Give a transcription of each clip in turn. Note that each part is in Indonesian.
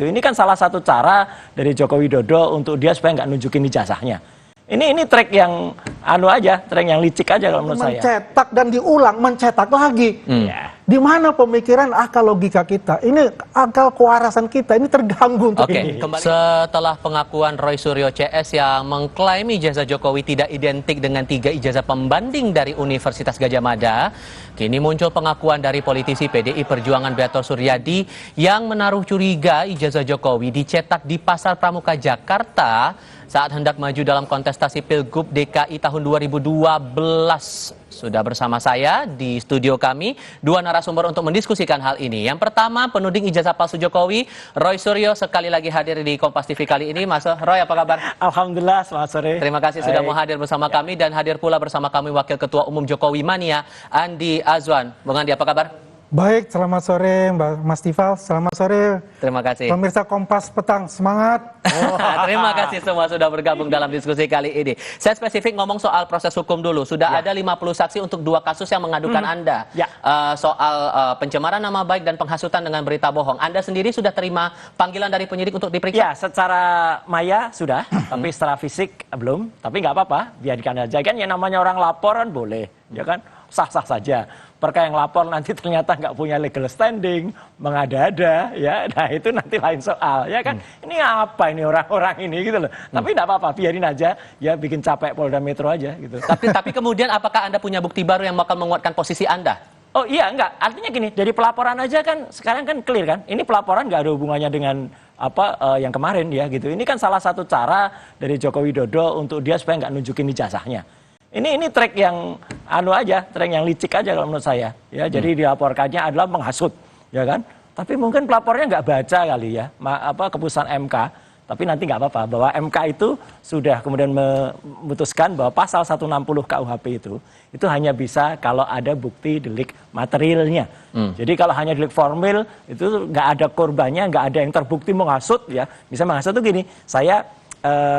gitu. Ini kan salah satu cara dari Joko Widodo untuk dia supaya nggak nunjukin ijazahnya. Ini trik yang trik yang licik aja kalau menurut saya. Mencetak dan diulang, mencetak lagi. Di mana pemikiran akal logika kita? Ini akal kewarasan kita ini terganggu untuk ini. Setelah pengakuan Roy Suryo CS yang mengklaim ijazah Jokowi tidak identik dengan 3 ijazah pembanding dari Universitas Gadjah Mada, kini muncul pengakuan dari politisi PDI Perjuangan Beator Suryadi yang menaruh curiga ijazah Jokowi dicetak di Pasar Pramuka Jakarta saat hendak maju dalam kontestasi Pilgub DKI tahun 2012. Sudah bersama saya di studio kami 2 narasumber untuk mendiskusikan hal ini. Yang pertama, penuding ijazah palsu Jokowi, Roy Suryo, sekali lagi hadir di Kompas TV kali ini. Mas Roy, apa kabar? Alhamdulillah, selamat sore. Terima kasih sudah mau hadir bersama kami, dan hadir pula bersama kami Wakil Ketua Umum Jokowi Mania, Andi Azwan. Bung Andi, apa kabar? Baik, selamat sore Mas Tifal, selamat sore. Terima kasih. Pemirsa Kompas Petang, semangat. Terima kasih semua sudah bergabung dalam diskusi kali ini. Saya spesifik ngomong soal proses hukum dulu. Sudah ada 50 saksi untuk 2 kasus yang mengadukan Anda. Soal pencemaran nama baik dan penghasutan dengan berita bohong. Anda sendiri sudah terima panggilan dari penyidik untuk diperiksa? Ya, secara maya sudah, tapi secara fisik belum. Tapi nggak apa-apa, biarkan aja. Kan yang namanya orang lapor kan boleh, ya kan? Sah-sah saja. Perkara yang lapor nanti ternyata nggak punya legal standing, mengada-ada, ya, nah itu nanti lain soal, ya kan? Ini apa ini orang-orang ini gitu loh. Tapi nggak apa-apa, biarin aja, ya bikin capek Polda Metro aja gitu. Tapi kemudian apakah Anda punya bukti baru yang bakal menguatkan posisi Anda? Oh iya, enggak. Artinya gini, dari pelaporan aja kan sekarang kan clear kan? Ini pelaporan nggak ada hubungannya dengan yang kemarin ya gitu. Ini kan salah satu cara dari Joko Widodo untuk dia supaya nggak nunjukin ijazahnya. Ini trik yang trik yang licik aja kalau menurut saya. Ya, jadi dilaporkannya adalah menghasut, ya kan? Tapi mungkin pelapornya nggak baca kali ya, keputusan MK. Tapi nanti nggak apa-apa, bahwa MK itu sudah kemudian memutuskan bahwa pasal 160 KUHP itu hanya bisa kalau ada bukti delik materialnya. Jadi kalau hanya delik formil itu nggak ada korbannya, nggak ada yang terbukti menghasut ya. Bisa menghasut itu gini, saya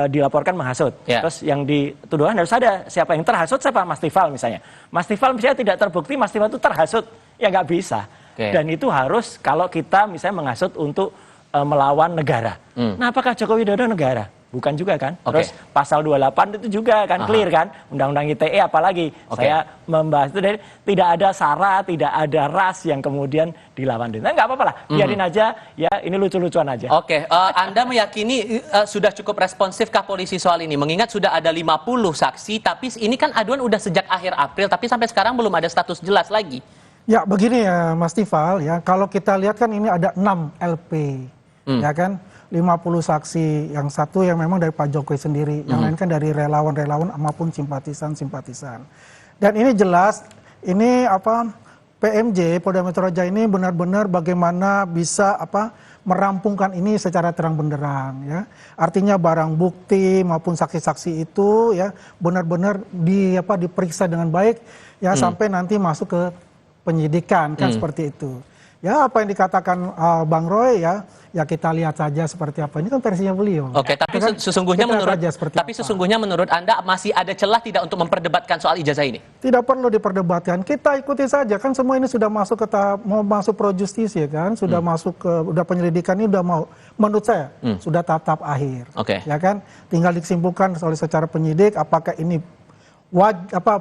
dilaporkan menghasut. Terus yang dituduhan harus ada siapa yang terhasut, siapa Mas Tifal misalnya. Mas Tifal misalnya tidak terbukti Mas Tifal itu terhasut, ya nggak bisa. Dan itu harus kalau kita misalnya menghasut untuk melawan negara. Nah, apakah Joko Widodo negara? Bukan juga kan? Terus pasal 28 itu juga kan clear kan? Undang-undang ITE apalagi. Saya membahas itu dari tidak ada sara, tidak ada ras yang kemudian dilawan. Nah, nggak apa-apa lah. Biarin aja ya, ini lucu-lucuan aja. Anda meyakini sudah cukup responsifkah polisi soal ini? Mengingat sudah ada 50 saksi, tapi ini kan aduan udah sejak akhir April, tapi sampai sekarang belum ada status jelas lagi. Ya, begini ya Mas Tifal ya, kalau kita lihat kan ini ada 6 LP. Ya kan? 50 saksi, yang satu yang memang dari Pak Jokowi sendiri, yang lain kan dari relawan-relawan maupun simpatisan-simpatisan. Dan ini jelas, ini PMJ Polda Metro Jaya ini benar-benar bagaimana bisa merampungkan ini secara terang benderang ya. Artinya barang bukti maupun saksi-saksi itu ya benar-benar diperiksa dengan baik ya sampai nanti masuk ke penyidikan kan seperti itu. Ya apa yang dikatakan Bang Roy ya kita lihat saja seperti apa. Ini kan versinya beliau. Tapi kan, sesungguhnya menurut Anda masih ada celah tidak untuk memperdebatkan soal ijazah ini? Tidak perlu diperdebatkan. Kita ikuti saja kan semua ini sudah masuk ke mau masuk pro justisia kan, sudah masuk ke penyelidikan ini udah mau menurut saya sudah tahap akhir. Ya kan? Tinggal disimpulkan oleh secara penyidik apakah ini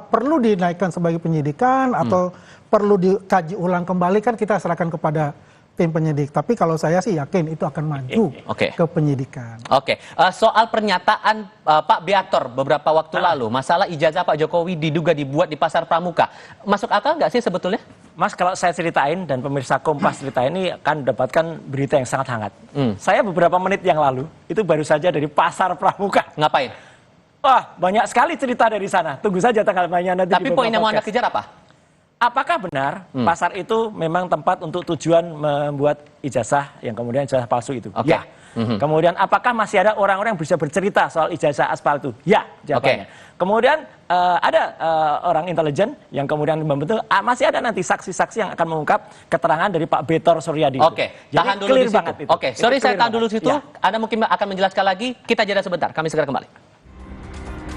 perlu dinaikkan sebagai penyidikan atau perlu dikaji ulang kembali kan kita serahkan kepada tim penyidik. Tapi kalau saya sih yakin itu akan maju ke penyidikan. Soal pernyataan Pak Beator beberapa waktu lalu, masalah ijazah Pak Jokowi diduga dibuat di Pasar Pramuka. Masuk akal nggak sih sebetulnya? Mas, kalau saya ceritain dan pemirsa Kompas ceritain ini akan mendapatkan berita yang sangat hangat. Saya beberapa menit yang lalu itu baru saja dari Pasar Pramuka. Ngapain? Wah, banyak sekali cerita dari sana. Tunggu saja tanggal mainnya nanti. Tapi poin yang mau Anda kejar apa? Apakah benar pasar itu memang tempat untuk tujuan membuat ijazah yang kemudian ijazah palsu itu? Ya. Kemudian apakah masih ada orang-orang yang bisa bercerita soal ijazah aspal itu? Ya, jawabannya. Kemudian ada orang intelijen yang kemudian membentuk, masih ada nanti saksi-saksi yang akan mengungkap keterangan dari Pak Beator Suryadi. Tahan dulu di situ. Sorry, saya tahan dulu di situ. Anda mungkin akan menjelaskan lagi. Kita jeda sebentar. Kami segera kembali.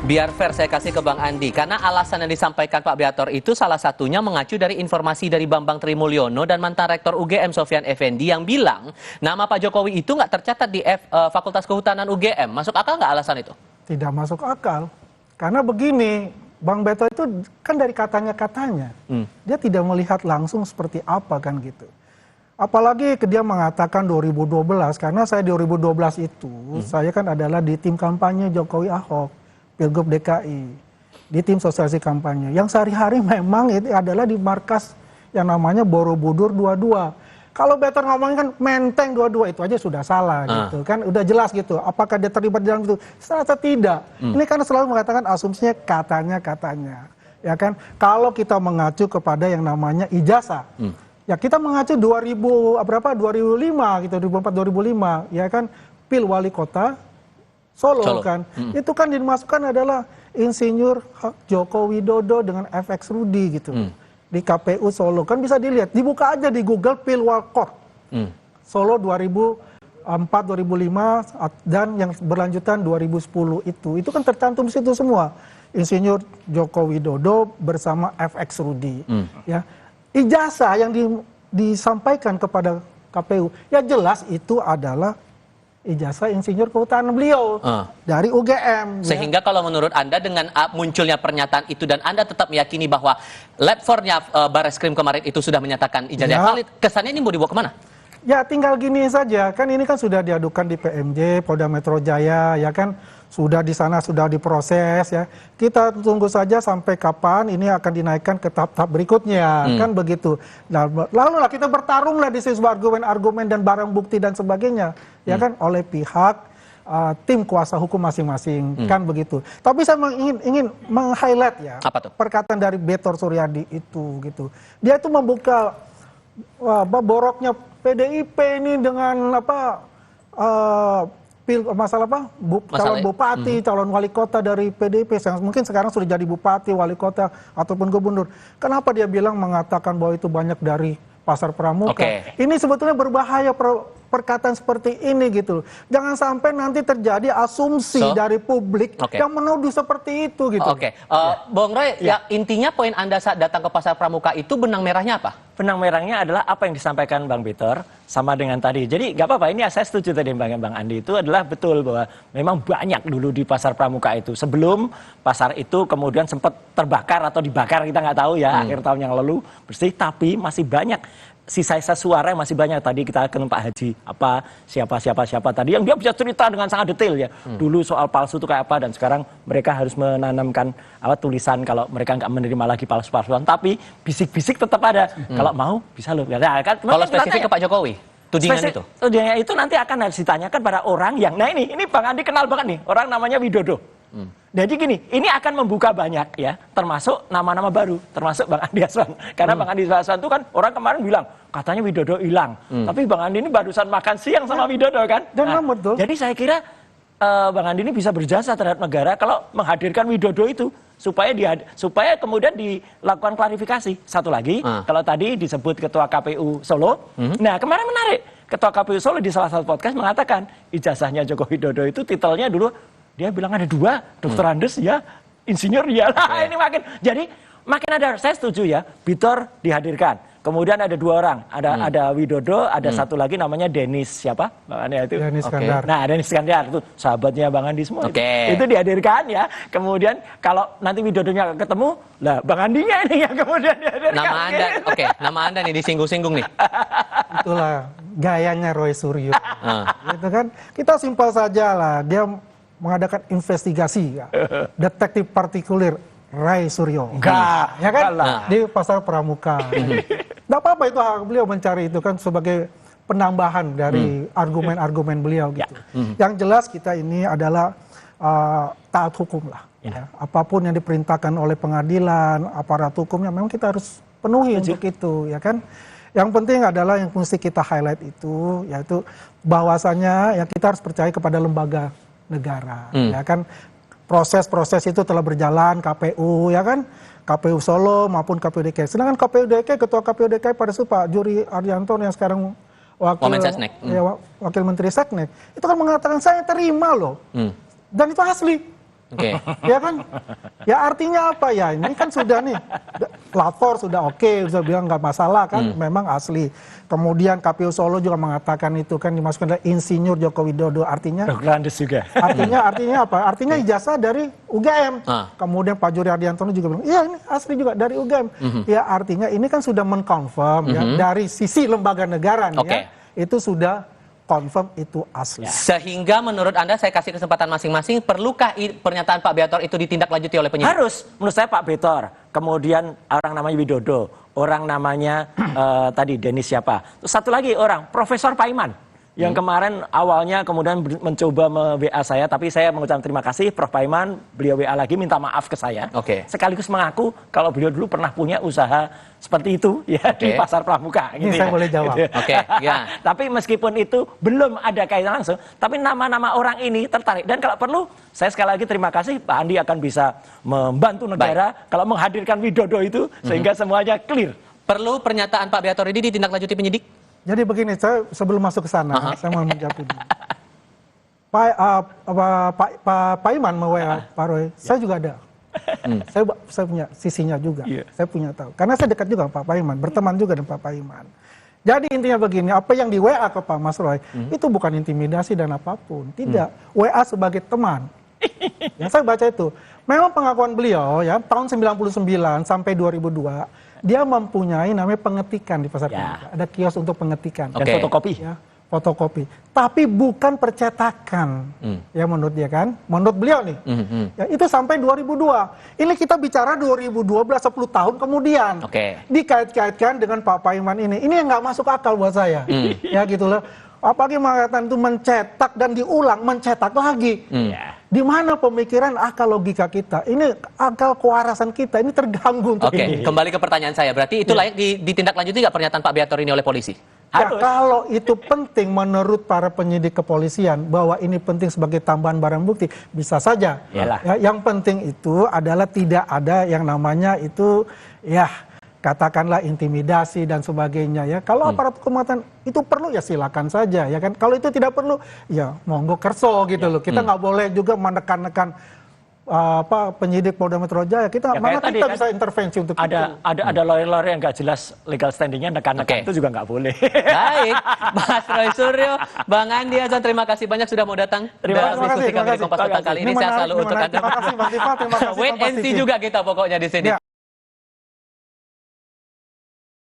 Biar fair saya kasih ke Bang Andi, karena alasan yang disampaikan Pak Beator itu salah satunya mengacu dari informasi dari Bambang Trimulyono dan mantan Rektor UGM Sofyan Effendi yang bilang nama Pak Jokowi itu nggak tercatat di Fakultas Kehutanan UGM. Masuk akal nggak alasan itu? Tidak masuk akal. Karena begini, Bang Beto itu kan dari katanya-katanya. Dia tidak melihat langsung seperti apa kan gitu. Apalagi dia mengatakan 2012, karena saya 2012 itu, saya kan adalah di tim kampanye Jokowi Ahok, Pilgub DKI. Di tim sosialisasi kampanye. Yang sehari-hari memang itu adalah di markas yang namanya Borobudur 22. Kalau Beto ngomongin kan Menteng 22, itu aja sudah salah gitu kan, udah jelas gitu. Apakah dia terlibat di dalam itu? Ternyata tidak. Ini karena selalu mengatakan asumsinya katanya. Ya kan? Kalau kita mengacu kepada yang namanya ijazah. Ya kita mengacu 2005 gitu, 2004 2005 ya kan, Pil Wali Kota Solo. Kan. Itu kan dimasukkan adalah Insinyur Joko Widodo dengan FX Rudi gitu. Di KPU Solo kan bisa dilihat, dibuka aja di Google Pilwalkot Solo 2004 2005 dan yang berlanjutan 2010 itu kan tercantum di situ semua, Insinyur Joko Widodo bersama FX Rudi. Ya ijazah yang disampaikan kepada KPU ya jelas itu adalah ijazah insinyur kehutanan beliau dari UGM. Sehingga kalau menurut Anda dengan munculnya pernyataan itu dan Anda tetap meyakini bahwa Lab 4-nya Barreskrim kemarin itu sudah menyatakan ijazah valid, kesannya ini mau dibawa kemana? Ya tinggal gini saja, kan ini kan sudah diadukan di PMJ, Polda Metro Jaya, ya kan sudah di sana sudah diproses ya. Kita tunggu saja sampai kapan ini akan dinaikkan ke tahap-tahap berikutnya, kan begitu. Nah, lalu lah kita bertarung lah di sebuah argumen-argumen dan barang bukti dan sebagainya, ya kan oleh pihak tim kuasa hukum masing-masing, kan begitu. Tapi saya ingin meng-highlight ya perkataan dari Betor Suryadi itu gitu. Dia itu membuka boroknya PDIP ini dengan calon bupati, calon wali kota dari PDIP yang mungkin sekarang sudah jadi bupati, wali kota ataupun gubernur. Kenapa dia bilang mengatakan bahwa itu banyak dari pasar pramuka? Ini sebetulnya berbahaya perkataan seperti ini gitu. Jangan sampai nanti terjadi asumsi dari publik yang menuduh seperti itu gitu. Bung Roy, ya intinya poin Anda saat datang ke pasar pramuka itu benang merahnya apa? Benang merahnya adalah apa yang disampaikan Bang Betor sama dengan tadi. Jadi nggak apa-apa, ini saya setuju tadi Bang Andi, itu adalah betul bahwa memang banyak dulu di pasar pramuka itu. Sebelum pasar itu kemudian sempat terbakar atau dibakar, kita nggak tahu ya, akhir tahun yang lalu bersih, tapi masih banyak sisa-sisa suara yang masih banyak. Tadi kita kenal Pak Haji siapa tadi yang dia bisa cerita dengan sangat detail ya. Dulu soal palsu itu kayak apa, dan sekarang mereka harus menanamkan tulisan kalau mereka nggak menerima lagi palsu-palsuan, tapi bisik-bisik tetap ada. Kalau mau bisa loh. Nah, kan, kalau spesifik ke Pak Jokowi, tudingannya itu nanti akan harus ditanyakan pada orang yang, nah ini Bang Andi kenal banget nih, orang namanya Widodo. Jadi gini, ini akan membuka banyak ya, termasuk nama-nama baru, termasuk Bang Andi Aswan. Karena Bang Andi Aswan itu kan orang kemarin bilang, katanya Widodo hilang. Tapi Bang Andi ini barusan makan siang sama Widodo kan. Dan betul. Jadi saya kira Bang Andi ini bisa berjasa terhadap negara kalau menghadirkan Widodo itu, supaya kemudian dilakukan klarifikasi. Satu lagi, kalau tadi disebut Ketua KPU Solo, nah kemarin menarik, Ketua KPU Solo di salah satu podcast mengatakan ijazahnya Joko Widodo itu titelnya dulu, dia bilang ada 2, Dr. Andes ya, insinyur ya lah. Ini makin ada, saya setuju ya, Betor dihadirkan. Kemudian ada 2 orang, ada Widodo, ada satu lagi namanya Denis siapa? Bang Andi itu. Denis Iskandar. Nah, Denis Iskandar itu sahabatnya Bang Andi semua. Itu dihadirkan ya. Kemudian kalau nanti Widodonya ketemu, lah Bang Andinya ini yang kemudian dihadirkan. Nama Anda nih disinggung-singgung nih. Itulah gayanya Roy Suryo. Gitu kan. Kita simpel saja lah, dia mengadakan investigasi ya. Detektif partikulir Ray Suryo. Enggak, ya kan? Di pasar pramuka. Enggak apa-apa itu hak beliau mencari itu kan sebagai penambahan dari argumen-argumen beliau gitu. Yang jelas kita ini adalah taat hukum lah. Ya. Apapun yang diperintahkan oleh pengadilan, aparat hukumnya memang kita harus penuhi untuk itu, ya kan? Yang penting adalah yang mesti kita highlight itu, yaitu bahwasannya ya kita harus percaya kepada lembaga negara, ya kan? Proses-proses itu telah berjalan, KPU, ya kan? KPU Solo maupun KPU DKI. Sedangkan KPU DKI, Ketua KPU DKI pada itu Pak Juri Ardianto yang sekarang Wakil Menteri Seknek, itu kan mengatakan saya terima loh. Dan itu asli. Oke. Ya kan? Ya artinya apa ya? Ini kan sudah nih, lapor sudah oke, sudah bilang nggak masalah kan, memang asli. Kemudian KPU Solo juga mengatakan itu kan dimasukkan dari Insinyur Joko Widodo, artinya Dr. Andes juga. artinya apa? Artinya ijazah dari UGM. Kemudian Pak Juri Ardiantono juga bilang, iya ini asli juga dari UGM. Ya artinya ini kan sudah mengkonfirm ya dari sisi lembaga negara nih ya, itu sudah confirm itu asli. Sehingga menurut Anda, saya kasih kesempatan masing-masing, perlukah pernyataan Pak Beator itu ditindaklanjuti oleh penyidik? Harus, menurut saya Pak Betor, kemudian orang namanya Widodo, orang namanya tadi Denis siapa, terus satu lagi orang Profesor Paiman yang kemarin awalnya kemudian mencoba WA saya, tapi saya mengucapkan terima kasih Prof Paiman, beliau WA lagi minta maaf ke saya, sekaligus mengaku kalau beliau dulu pernah punya usaha seperti itu ya di Pasar Pramuka. Ini saya boleh jawab. Tapi meskipun itu belum ada kaitan langsung, tapi nama-nama orang ini tertarik, dan kalau perlu saya sekali lagi terima kasih Pak Andi akan bisa membantu negara kalau menghadirkan Widodo itu sehingga semuanya clear. Perlu pernyataan Pak Beator ini ditindaklanjuti penyidik? Jadi begini, saya sebelum masuk ke sana, saya mau menjawab ini. Pak Iman mau-WA Pak Roy, saya juga ada. Saya punya sisinya juga, saya punya tahu. Karena saya dekat juga Pak Iman, berteman juga dengan Pak Iman. Jadi intinya begini, apa yang di WA ke Pak Mas Roy, itu bukan intimidasi dan apapun. Tidak, WA sebagai teman. Yang saya baca itu, memang pengakuan beliau ya, tahun 99 sampai 2002, dia mempunyai namanya pengetikan di Pasar Pramuka. Ada kios untuk pengetikan. Dan fotokopi. Ya, fotokopi. Tapi bukan percetakan. Ya menurut dia kan. Menurut beliau nih. Ya, itu sampai 2002. Ini kita bicara 2012, 10 tahun kemudian. Dikait-kaitkan dengan Pak Paiman ini. Ini yang nggak masuk akal buat saya. Ya gitu loh. Apalagi mengatakan itu mencetak dan diulang, mencetak lagi. Di mana pemikiran akal logika kita? Ini akal kewarasan kita ini terganggu untuk ini. Kembali ke pertanyaan saya. Berarti itu layak ditindaklanjuti nggak pernyataan Pak Beator ini oleh polisi? Ya, kalau itu penting menurut para penyidik kepolisian bahwa ini penting sebagai tambahan barang bukti, bisa saja. Ya, yang penting itu adalah tidak ada yang namanya itu ya katakanlah intimidasi dan sebagainya ya. Kalau aparat keamanan itu perlu ya silakan saja ya kan. Kalau itu tidak perlu ya monggo kerso gitu loh. Kita nggak boleh juga menekan-nekan penyidik Polda Metro Jaya. Kita mana kita kan bisa intervensi untuk ada lawyer-lawyer yang nggak jelas legal standingnya, nekan-nekan itu juga nggak boleh. Baik, Mas Roy Suryo, Bang Andi Azan, terima kasih banyak sudah mau datang. Terima kasih. Kompas petang kali ini. Saya selalu untuk Anda. Terima kasih Bang Tifa, terima kasih. Wait and see juga kita pokoknya di sini.